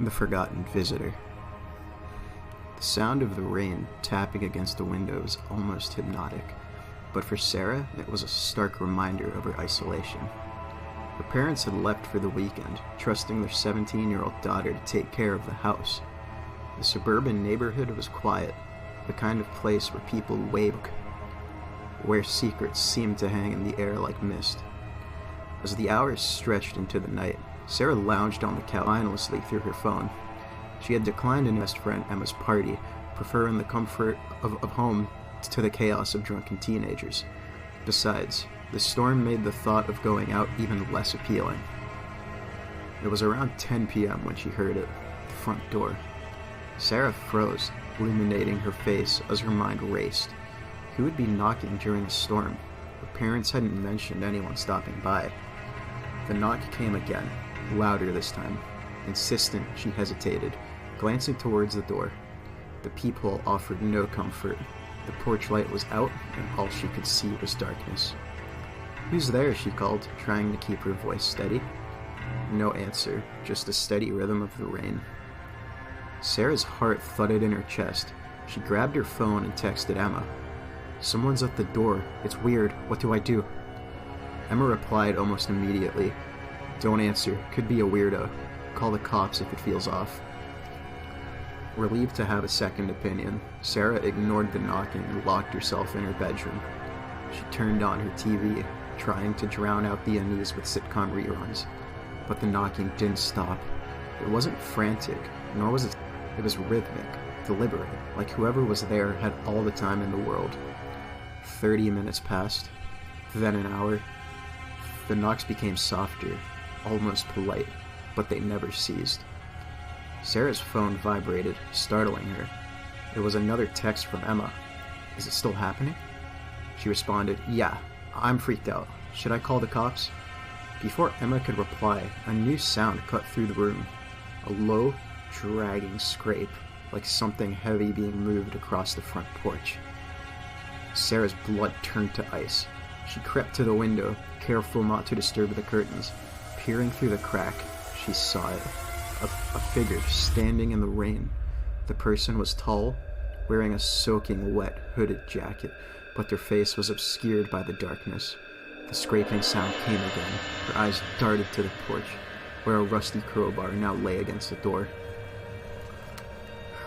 The Forgotten Visitor. The sound of the rain tapping against the window was almost hypnotic, but for Sarah, it was a stark reminder of her isolation. Her parents had left for the weekend, trusting their 17-year-old daughter to take care of the house. The suburban neighborhood was quiet, the kind of place where people wake, where secrets seemed to hang in the air like mist. As the hours stretched into the night, Sarah lounged on the couch mindlessly through her phone. She had declined an best friend Emma's party, preferring the comfort of home to the chaos of drunken teenagers. Besides, the storm made the thought of going out even less appealing. It was around 10 p.m. when she heard it, the front door. Sarah froze, illuminating her face as her mind raced. Who would be knocking during the storm? Her parents hadn't mentioned anyone stopping by. The knock came again, louder this time. Insistent, she hesitated, glancing towards the door. The peephole offered no comfort. The porch light was out, and all she could see was darkness. "Who's there?" she called, trying to keep her voice steady. No answer, just the steady rhythm of the rain. Sarah's heart thudded in her chest. She grabbed her phone and texted Emma. "Someone's at the door. It's weird. What do I do?" Emma replied almost immediately. "Don't answer. Could be a weirdo. Call the cops if it feels off." Relieved to have a second opinion, Sarah ignored the knocking and locked herself in her bedroom. She turned on her TV, trying to drown out the unease with sitcom reruns. But the knocking didn't stop. It wasn't frantic, nor was it. It was rhythmic, deliberate, like whoever was there had all the time in the world. 30 minutes passed, then an hour. The knocks became softer, almost polite, but they never ceased. Sarah's phone vibrated, startling her. It was another text from Emma. "Is it still happening?" She responded, "Yeah, I'm freaked out. Should I call the cops?" Before Emma could reply, a new sound cut through the room. A low, dragging scrape, like something heavy being moved across the front porch. Sarah's blood turned to ice. She crept to the window, careful not to disturb the curtains. Peering through the crack, she saw it. A figure standing in the rain. The person was tall, wearing a soaking wet hooded jacket, but their face was obscured by the darkness. The scraping sound came again. Her eyes darted to the porch, where a rusty crowbar now lay against the door.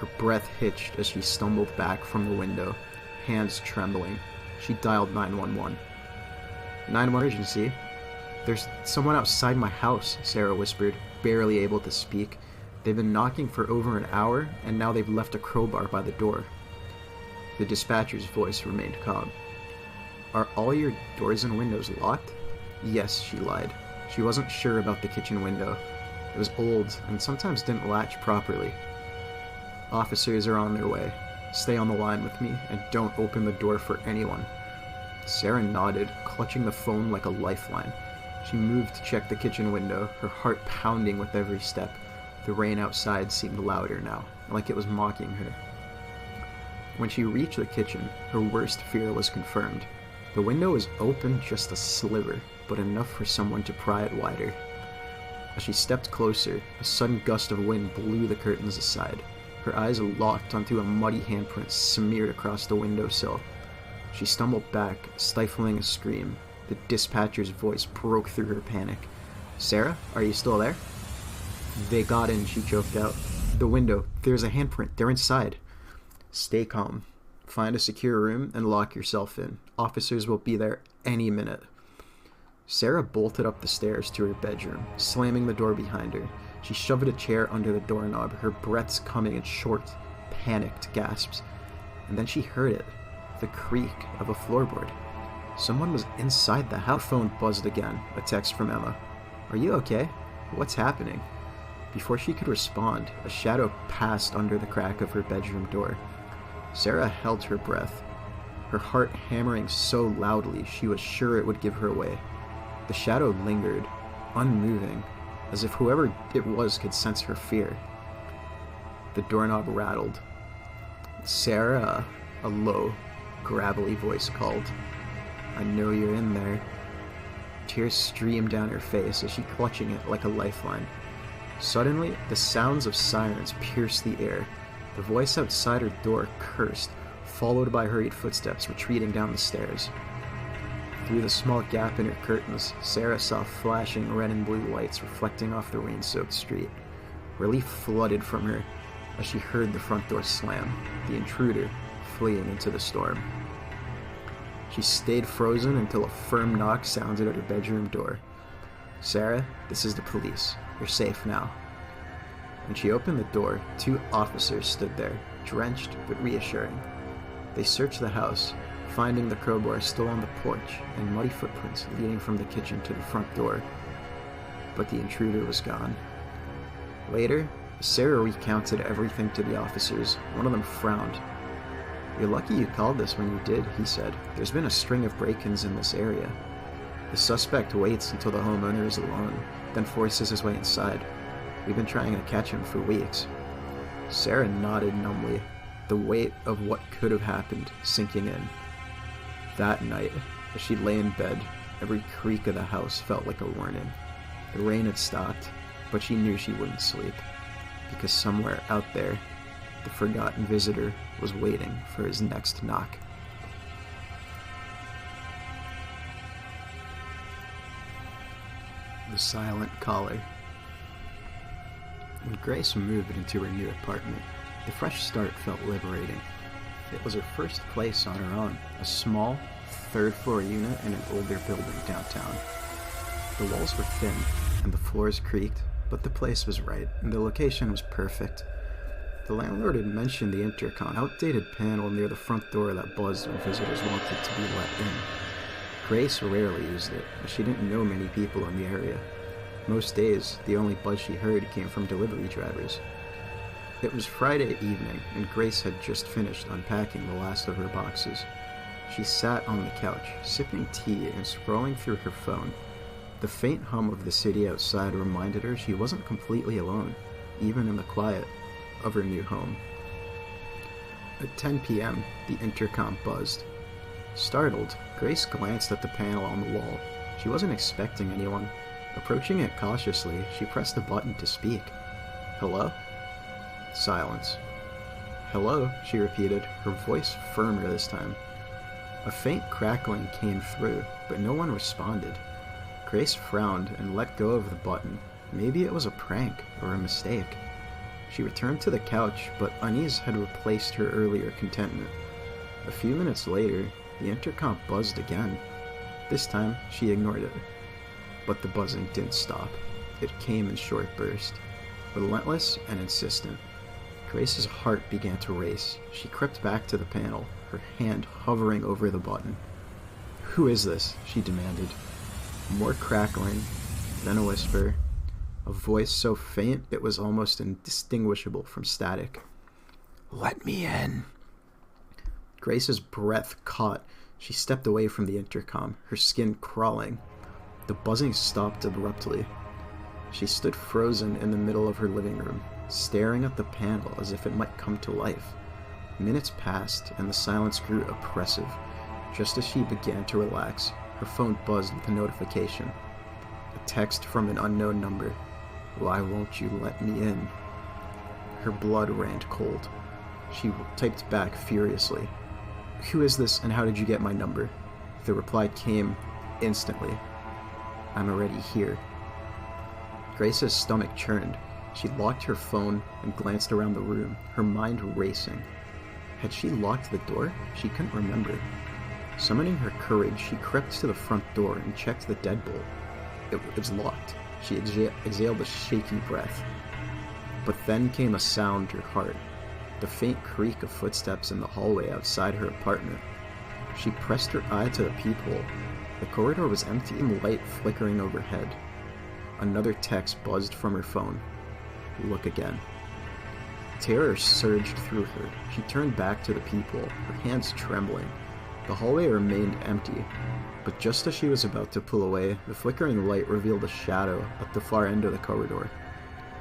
Her breath hitched as she stumbled back from the window, hands trembling. She dialed 911. 911 emergency. "There's someone outside my house," Sarah whispered, barely able to speak. "They've been knocking for over an hour, and now they've left a crowbar by the door." The dispatcher's voice remained calm. "Are all your doors and windows locked?" "Yes," she lied. She wasn't sure about the kitchen window. It was old and sometimes didn't latch properly. "Officers are on their way. Stay on the line with me, and don't open the door for anyone." Sarah nodded, clutching the phone like a lifeline. She moved to check the kitchen window, her heart pounding with every step. The rain outside seemed louder now, like it was mocking her. When she reached the kitchen, her worst fear was confirmed. The window was open just a sliver, but enough for someone to pry it wider. As she stepped closer, a sudden gust of wind blew the curtains aside. Her eyes locked onto a muddy handprint smeared across the windowsill. She stumbled back, stifling a scream. The dispatcher's voice broke through her panic. "Sarah, are you still there?" "They got in," she choked out. "The window. There's a handprint. They're inside." "Stay calm. Find a secure room and lock yourself in. Officers will be there any minute." Sarah bolted up the stairs to her bedroom, slamming the door behind her. She shoved a chair under the doorknob, her breaths coming in short, panicked gasps. And then she heard it, the creak of a floorboard. Someone was inside the house. Her phone buzzed again, a text from Emma. "Are you okay? What's happening?" Before she could respond, a shadow passed under the crack of her bedroom door. Sarah held her breath, her heart hammering so loudly she was sure it would give her away. The shadow lingered, unmoving, as if whoever it was could sense her fear. The doorknob rattled. "Sarah," a low, gravelly voice called. "I know you're in there." Tears streamed down her face as she clutching it like a lifeline. Suddenly, the sounds of sirens pierced the air. The voice outside her door cursed, followed by hurried footsteps retreating down the stairs. Through the small gap in her curtains, Sarah saw flashing red and blue lights reflecting off the rain-soaked street. Relief flooded from her as she heard the front door slam, the intruder fleeing into the storm. She stayed frozen until a firm knock sounded at her bedroom door. "Sarah, this is the police. You're safe now." When she opened the door, 2 officers stood there, drenched but reassuring. They searched the house, finding the crowbar still on the porch and muddy footprints leading from the kitchen to the front door. But the intruder was gone. Later, Sarah recounted everything to the officers. One of them frowned. "You're lucky you called this when you did," he said. "There's been a string of break-ins in this area. The suspect waits until the homeowner is alone, then forces his way inside. We've been trying to catch him for weeks." Sarah nodded numbly, the weight of what could have happened sinking in. That night, as she lay in bed, every creak of the house felt like a warning. The rain had stopped, but she knew she wouldn't sleep, because somewhere out there, the forgotten visitor was waiting for his next knock. The Silent Caller. When Grace moved into her new apartment, the fresh start felt liberating. It was her first place on her own, a small, third-floor unit in an older building downtown. The walls were thin, and the floors creaked, but the place was right, and the location was perfect. The landlord had mentioned the intercom, outdated panel near the front door that buzzed when visitors wanted to be let in. Grace rarely used it, as she didn't know many people in the area. Most days, the only buzz she heard came from delivery drivers. It was Friday evening, and Grace had just finished unpacking the last of her boxes. She sat on the couch, sipping tea and scrolling through her phone. The faint hum of the city outside reminded her she wasn't completely alone, even in the quiet of her new home. At 10 p.m., the intercom buzzed. Startled, Grace glanced at the panel on the wall. She wasn't expecting anyone. Approaching it cautiously, she pressed the button to speak. "Hello?" Silence. "Hello," she repeated, her voice firmer this time. A faint crackling came through, but no one responded. Grace frowned and let go of the button. Maybe it was a prank or a mistake. She returned to the couch, but unease had replaced her earlier contentment. A few minutes later, the intercom buzzed again. This time, she ignored it. But the buzzing didn't stop. It came in short bursts, relentless and insistent. Grace's heart began to race. She crept back to the panel, her hand hovering over the button. "Who is this?" she demanded. More crackling, then a whisper, a voice so faint it was almost indistinguishable from static. "Let me in." Grace's breath caught. She stepped away from the intercom, her skin crawling. The buzzing stopped abruptly. She stood frozen in the middle of her living room, staring at the panel as if it might come to life. Minutes passed, and the silence grew oppressive. Just as she began to relax, her phone buzzed with a notification. A text from an unknown number. "Why won't you let me in?" Her blood ran cold. She typed back furiously. "Who is this, and how did you get my number?" The reply came instantly. "I'm already here." Grace's stomach churned. She locked her phone and glanced around the room, her mind racing. Had she locked the door? She couldn't remember. Summoning her courage, she crept to the front door and checked the deadbolt. It was locked. She exhaled a shaky breath. But then came a sound to her heart, the faint creak of footsteps in the hallway outside her apartment. She pressed her eye to the peephole. The corridor was empty and light flickering overhead. Another text buzzed from her phone. "Look again." Terror surged through her. She turned back to the peephole, her hands trembling. The hallway remained empty, but just as she was about to pull away, the flickering light revealed a shadow at the far end of the corridor.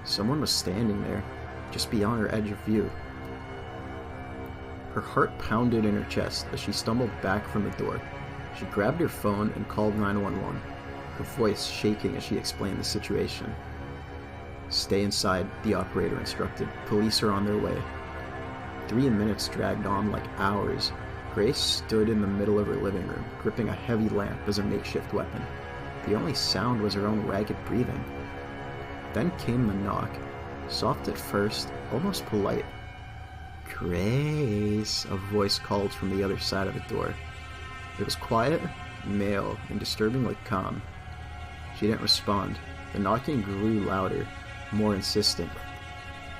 Someone was standing there, just beyond her edge of view. Her heart pounded in her chest as she stumbled back from the door. She grabbed her phone and called 911, her voice shaking as she explained the situation. "Stay inside," the operator instructed. "Police are on their way." 3 minutes dragged on like hours. Grace stood in the middle of her living room, gripping a heavy lamp as a makeshift weapon. The only sound was her own ragged breathing. Then came the knock, soft at first, almost polite. "Grace," a voice called from the other side of the door. It was quiet, male, and disturbingly calm. She didn't respond. The knocking grew louder, more insistent.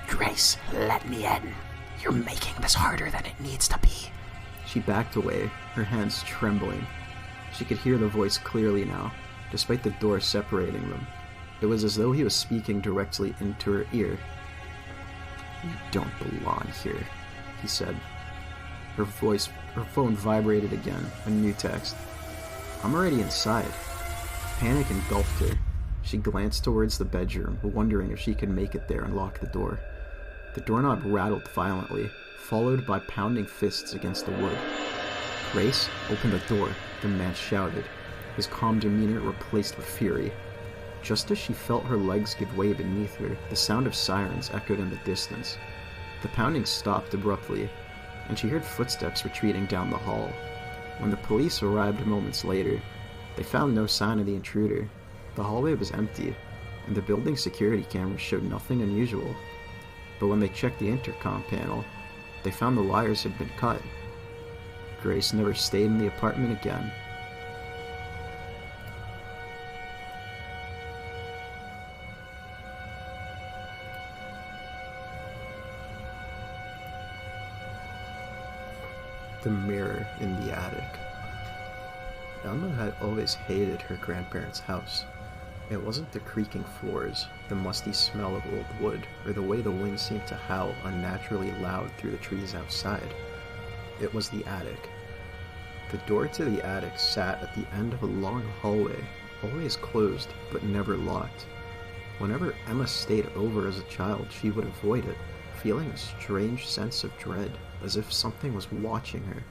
"Grace, let me in. You're making this harder than it needs to be." She backed away, her hands trembling. She could hear the voice clearly now, despite the door separating them. It was as though he was speaking directly into her ear. "You don't belong here," he said. Her phone vibrated again, a new text. "I'm already inside." Panic engulfed her. She glanced towards the bedroom, wondering if she could make it there and lock the door. The doorknob rattled violently, followed by pounding fists against the wood. "Grace, open the door," the man shouted, his calm demeanor replaced with fury. Just as she felt her legs give way beneath her, the sound of sirens echoed in the distance. The pounding stopped abruptly, and she heard footsteps retreating down the hall. When the police arrived moments later, they found no sign of the intruder. The hallway was empty, and the building's security cameras showed nothing unusual. But when they checked the intercom panel, they found the wires had been cut. Grace never stayed in the apartment again. The mirror in the attic. Emma had always hated her grandparents' house. It wasn't the creaking floors, the musty smell of old wood, or the way the wind seemed to howl unnaturally loud through the trees outside. It was the attic. The door to the attic sat at the end of a long hallway, always closed but never locked. Whenever Emma stayed over as a child, she would avoid it, feeling a strange sense of dread, as if something was watching her.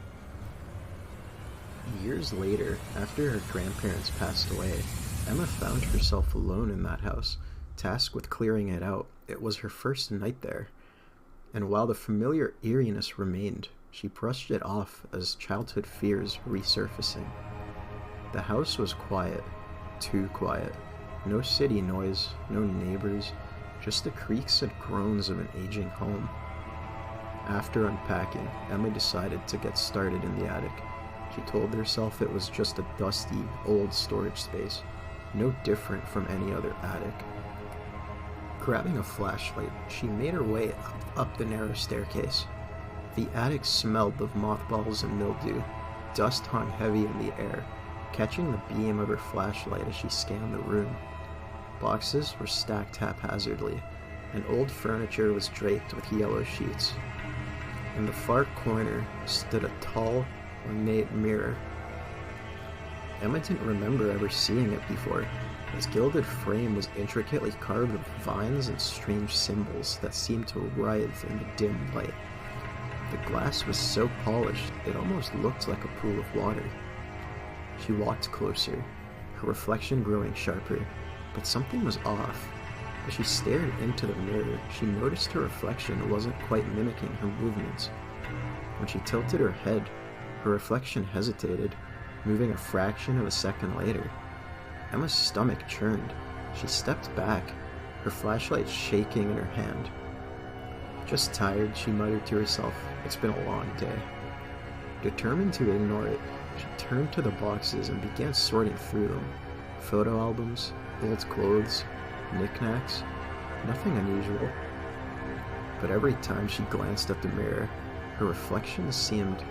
Years later, after her grandparents passed away, Emma found herself alone in that house, tasked with clearing it out. It was her first night there, and while the familiar eeriness remained, she brushed it off as childhood fears resurfacing. The house was quiet, too quiet. No city noise, no neighbors, just the creaks and groans of an aging home. After unpacking, Emma decided to get started in the attic. She told herself it was just a dusty, old storage space, no different from any other attic. Grabbing a flashlight, she made her way up the narrow staircase. The attic smelled of mothballs and mildew. Dust hung heavy in the air, catching the beam of her flashlight as she scanned the room. Boxes were stacked haphazardly, and old furniture was draped with yellow sheets. In the far corner stood a tall, ornate mirror. Emma didn't remember ever seeing it before. Its gilded frame was intricately carved with vines and strange symbols that seemed to writhe in the dim light. The glass was so polished it almost looked like a pool of water. She walked closer, her reflection growing sharper, but something was off. As she stared into the mirror, she noticed her reflection wasn't quite mimicking her movements. When she tilted her head, her reflection hesitated, moving a fraction of a second later. Emma's stomach churned. She stepped back, her flashlight shaking in her hand. "Just tired," she muttered to herself. "It's been a long day." Determined to ignore it, she turned to the boxes and began sorting through them. Photo albums, old clothes, knickknacks, nothing unusual. But every time she glanced at the mirror, her reflection seemed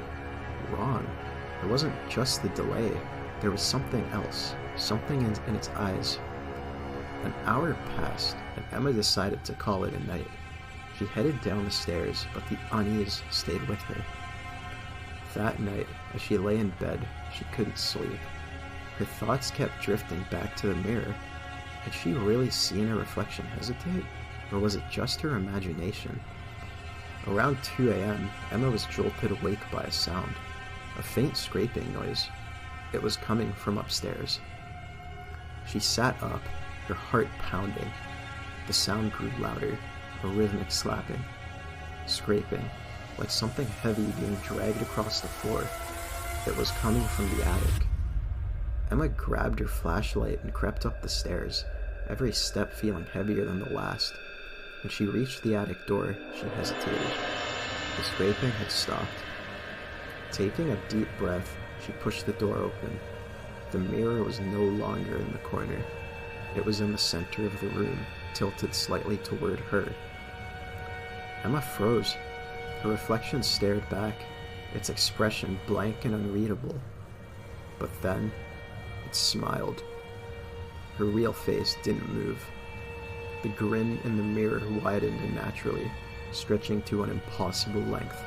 wrong. It wasn't just the delay, there was something else, something in its eyes. An hour passed, and Emma decided to call it a night. She headed down the stairs, but the unease stayed with her. That night, as she lay in bed, she couldn't sleep. Her thoughts kept drifting back to the mirror. Had she really seen her reflection hesitate, or was it just her imagination? Around 2 a.m., Emma was jolted awake by a sound, a faint scraping noise. It was coming from upstairs. She sat up, her heart pounding. The sound grew louder, a rhythmic slapping, scraping, like something heavy being dragged across the floor. It was coming from the attic. Emma grabbed her flashlight and crept up the stairs, every step feeling heavier than the last. When she reached the attic door, she hesitated. The scraping had stopped. Taking a deep breath, she pushed the door open. The mirror was no longer in the corner. It was in the center of the room, tilted slightly toward her. Emma froze. Her reflection stared back, its expression blank and unreadable. But then, it smiled. Her real face didn't move. The grin in the mirror widened unnaturally, stretching to an impossible length.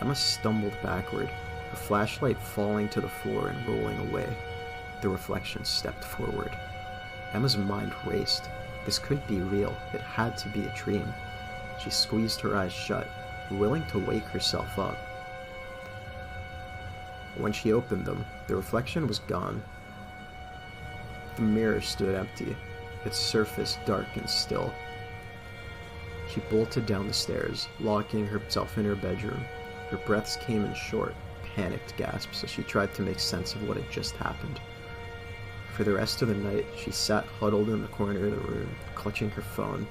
Emma stumbled backward, her flashlight falling to the floor and rolling away. The reflection stepped forward. Emma's mind raced. This couldn't be real. It had to be a dream. She squeezed her eyes shut, willing to wake herself up. When she opened them, the reflection was gone. The mirror stood empty, its surface dark and still. She bolted down the stairs, locking herself in her bedroom. Her breaths came in short, panicked gasps as she tried to make sense of what had just happened. For the rest of the night, she sat huddled in the corner of the room, clutching her phone.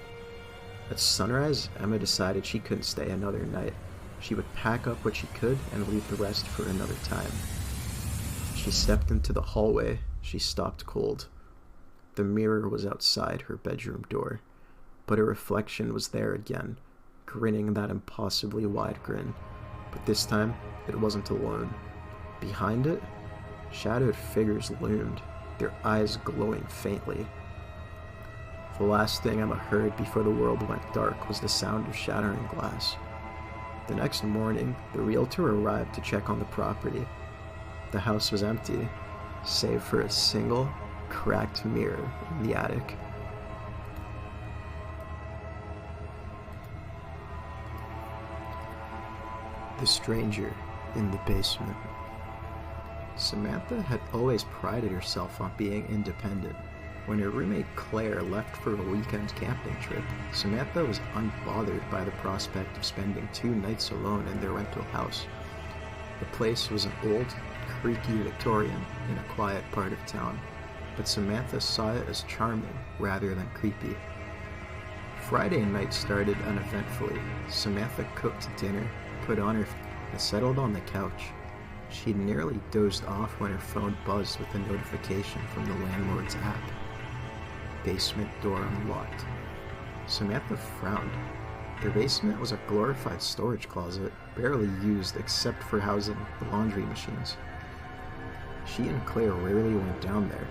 At sunrise, Emma decided she couldn't stay another night. She would pack up what she could and leave the rest for another time. She stepped into the hallway. She stopped cold. The mirror was outside her bedroom door, but her reflection was there again, grinning that impossibly wide grin. But this time, it wasn't alone. Behind it, shadowed figures loomed, their eyes glowing faintly. The last thing Emma heard before the world went dark was the sound of shattering glass. The next morning, the realtor arrived to check on the property. The house was empty, save for a single, cracked mirror in the attic. The stranger in the basement. Samantha had always prided herself on being independent. When her roommate Claire left for a weekend camping trip, Samantha was unbothered by the prospect of spending 2 nights alone in their rental house. The place was an old, creaky Victorian in a quiet part of town, but Samantha saw it as charming rather than creepy. Friday night started uneventfully. Samantha cooked dinner, put on her and settled on the couch. She'd nearly dozed off when her phone buzzed with a notification from the landlord's app. Basement door unlocked. Samantha frowned. Their basement was a glorified storage closet, barely used except for housing the laundry machines. She and Claire rarely went down there.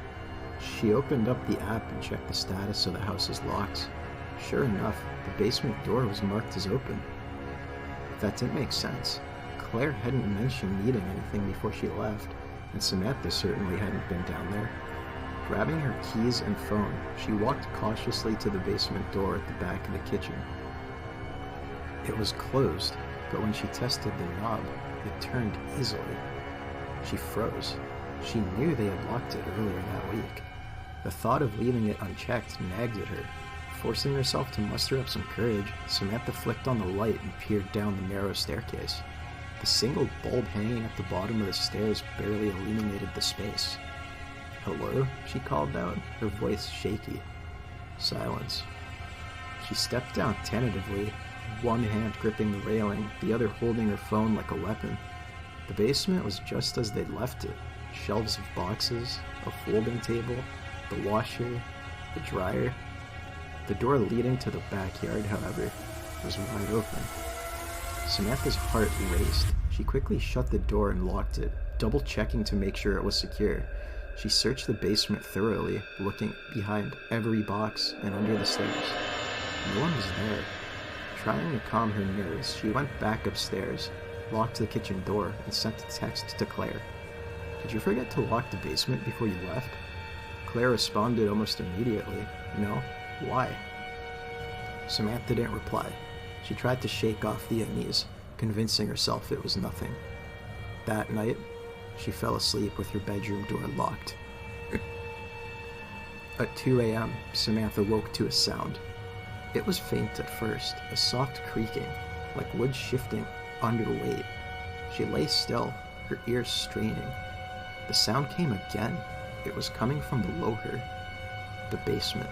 She opened up the app and checked the status of the house's locks. Sure enough, the basement door was marked as open. That didn't make sense. Claire hadn't mentioned needing anything before she left, and Samantha certainly hadn't been down there. Grabbing her keys and phone, she walked cautiously to the basement door at the back of the kitchen. It was closed, but when she tested the knob, it turned easily. She froze. She knew they had locked it earlier that week. The thought of leaving it unchecked nagged at her. Forcing herself to muster up some courage, Samantha flicked on the light and peered down the narrow staircase. The single bulb hanging at the bottom of the stairs barely illuminated the space. "Hello?" she called out, her voice shaky. Silence. She stepped down tentatively, one hand gripping the railing, the other holding her phone like a weapon. The basement was just as they'd left it. Shelves of boxes, a folding table, the washer, the dryer. The door leading to the backyard, however, was wide open. Samantha's heart raced. She quickly shut the door and locked it, double-checking to make sure it was secure. She searched the basement thoroughly, looking behind every box and under the stairs. No one was there. Trying to calm her nerves, she went back upstairs, locked the kitchen door, and sent a text to Claire. "Did you forget to lock the basement before you left?" Claire responded almost immediately. "No. Why?" Samantha didn't reply. She tried to shake off the unease, convincing herself it was nothing. That night, she fell asleep with her bedroom door locked. At 2 a.m., Samantha woke to a sound. It was faint at first, a soft creaking, like wood shifting under weight. She lay still, her ears straining. The sound came again. It was coming from below her. The basement.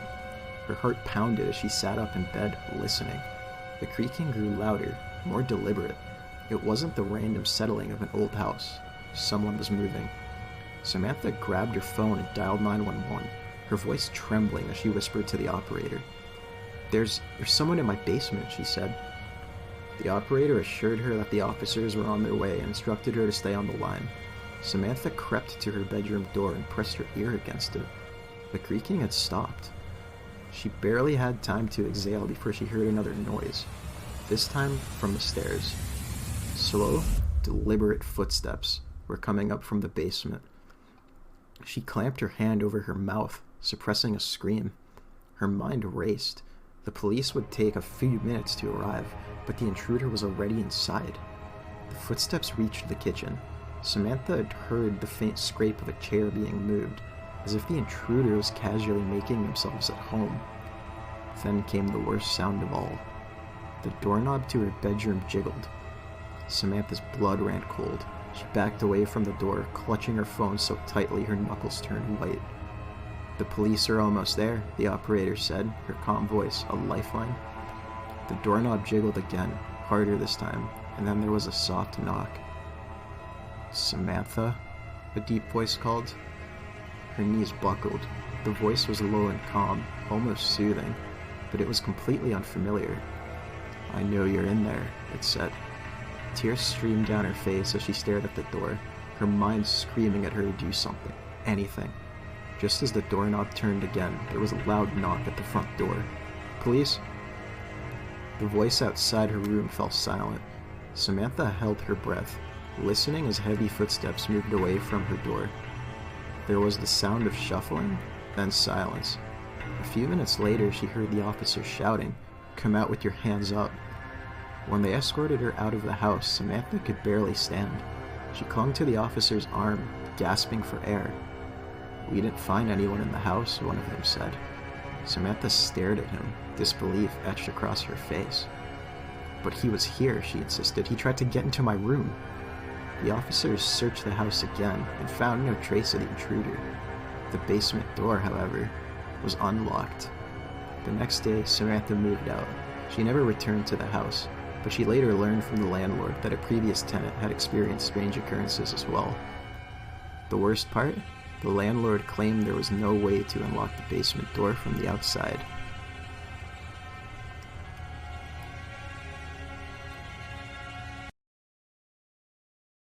Her heart pounded as she sat up in bed, listening. The creaking grew louder, more deliberate. It wasn't the random settling of an old house. Someone was moving. Samantha grabbed her phone and dialed 911, her voice trembling as she whispered to the operator. There's someone in my basement, she said. The operator assured her that the officers were on their way and instructed her to stay on the line. Samantha crept to her bedroom door and pressed her ear against it. The creaking had stopped. She barely had time to exhale before she heard another noise, this time from the stairs. Slow, deliberate footsteps were coming up from the basement. She clamped her hand over her mouth, suppressing a scream. Her mind raced. The police would take a few minutes to arrive, but the intruder was already inside. The footsteps reached the kitchen. Samantha had heard the faint scrape of a chair being moved, as if the intruder was casually making themselves at home. Then came the worst sound of all. The doorknob to her bedroom jiggled. Samantha's blood ran cold. She backed away from the door, clutching her phone so tightly her knuckles turned white. The police are almost there, the operator said, her calm voice a lifeline. The doorknob jiggled again, harder this time, and then there was a soft knock. Samantha? A deep voice called. Her knees buckled. The voice was low and calm, almost soothing, but it was completely unfamiliar. I know you're in there, it said. Tears streamed down her face as she stared at the door, her mind screaming at her to do something, anything. Just as the doorknob turned again, there was a loud knock at the front door. Police? The voice outside her room fell silent. Samantha held her breath, listening as heavy footsteps moved away from her door. There was the sound of shuffling, then silence. A few minutes later, she heard the officer shouting, "Come out with your hands up." When they escorted her out of the house, Samantha could barely stand. She clung to the officer's arm, gasping for air. "We didn't find anyone in the house," one of them said. Samantha stared at him, disbelief etched across her face. "But he was here," she insisted. "He tried to get into my room." The officers searched the house again and found no trace of the intruder. The basement door, however, was unlocked. The next day, Samantha moved out. She never returned to the house, but she later learned from the landlord that a previous tenant had experienced strange occurrences as well. The worst part? The landlord claimed there was no way to unlock the basement door from the outside.